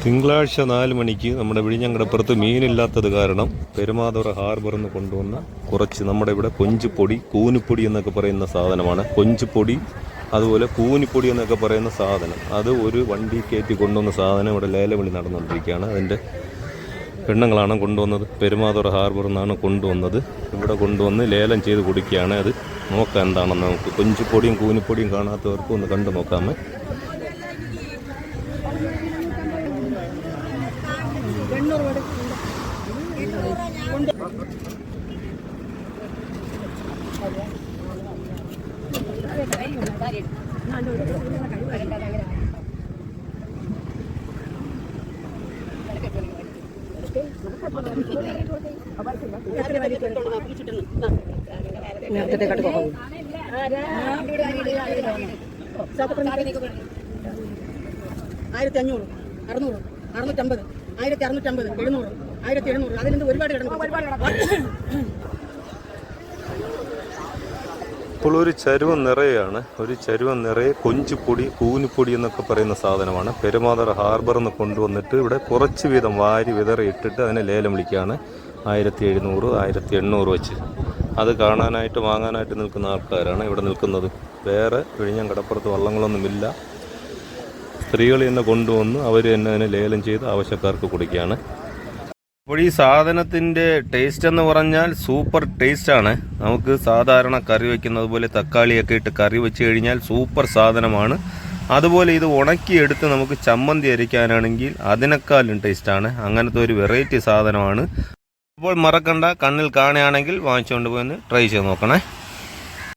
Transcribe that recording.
തിങ്കളാഴ്ച 4 മണിക്ക് നമ്മുടെ വിഴിഞ്ഞങ്കടപ്പുറത്ത് മീനില്ലാത്തത് കാരണം പെരുമാതുറ ഹാർബറിൽ നിന്ന് കൊണ്ടുവന്ന കുറച്ച് നമ്മുടെ ഇവിടെ കൊഞ്ചുപൊടി കൂനിപ്പൊടി എന്നൊക്കെ പറയുന്ന സാധനമാണ്. കൊഞ്ചുപൊടി അതുപോലെ കൂനിപ്പൊടി എന്നൊക്കെ പറയുന്ന സാധനം, അത് ഒരു വണ്ടി കയറ്റി കൊണ്ടുവന്ന സാധനം ഇവിടെ ലേലവിളി നടന്നുകൊണ്ടിരിക്കുകയാണ്. അതിൻ്റെ പെണ്ണുങ്ങളാണ് കൊണ്ടുവന്നത്, പെരുമാതുറ ഹാർബറിൽ നിന്നാണ് കൊണ്ടുവന്നത്. ഇവിടെ കൊണ്ടുവന്ന് ലേലം ചെയ്ത് കുടിക്കുകയാണ്. അത് നോക്കാം എന്താണെന്ന്. നമുക്ക് കൊഞ്ചുപൊടിയും കൂനിപ്പൊടിയും കാണാത്തവർക്കും ഒന്ന് കണ്ടു നോക്കാമേ. നേരത്തെ കട്ടുകോ 1500, 600, 650, 1650, 700, 1700. അതിൽ നിന്ന് ഒരുപാട് ഇപ്പോൾ ഒരു ചരുവം നിറയാണ്. ഒരു ചരുവം നിറയെ കൊഞ്ചുപൊടി കൂനിപ്പൊടി എന്നൊക്കെ പറയുന്ന സാധനമാണ്. പെരുമാതുറ ഹാർബറിൽ നിന്ന് കൊണ്ടുവന്നിട്ട് ഇവിടെ കുറച്ച് വീതം വാരി വിതറി ഇട്ടിട്ട് അതിനെ ലേലം വിളിക്കുകയാണ്. 1700, 1800 വെച്ച്. അത് കാണാനായിട്ട് വാങ്ങാനായിട്ട് നിൽക്കുന്ന ആൾക്കാരാണ് ഇവിടെ നിൽക്കുന്നത്. വേറെ വിഴിഞ്ഞങ്കടപ്പുറത്ത് വള്ളങ്ങളൊന്നുമില്ല. സ്ത്രീകൾ തന്നെ കൊണ്ടുവന്ന് അവർ തന്നെ അതിനെ ലേലം ചെയ്ത് ആവശ്യക്കാർക്ക് കൊടുക്കുകയാണ്. അപ്പോൾ ഈ സാധനത്തിൻ്റെ ടേസ്റ്റ് എന്ന് പറഞ്ഞാൽ സൂപ്പർ ടേസ്റ്റാണ്. നമുക്ക് സാധാരണ കറി വയ്ക്കുന്നത് പോലെ തക്കാളിയൊക്കെ ഇട്ട് കറി വെച്ച് കഴിഞ്ഞാൽ സൂപ്പർ സാധനമാണ്. അതുപോലെ ഇത് ഉണക്കിയെടുത്ത് നമുക്ക് ചമ്മന്തി അരയ്ക്കാനാണെങ്കിൽ അതിനേക്കാളും ടേസ്റ്റാണ്. അങ്ങനത്തെ ഒരു വെറൈറ്റി സാധനമാണ്. അപ്പോൾ മറക്കണ്ട, കണ്ണിൽ കാണുകയാണെങ്കിൽ വാങ്ങിച്ചുകൊണ്ട് പോയി ട്രൈ ചെയ്ത് നോക്കണേ.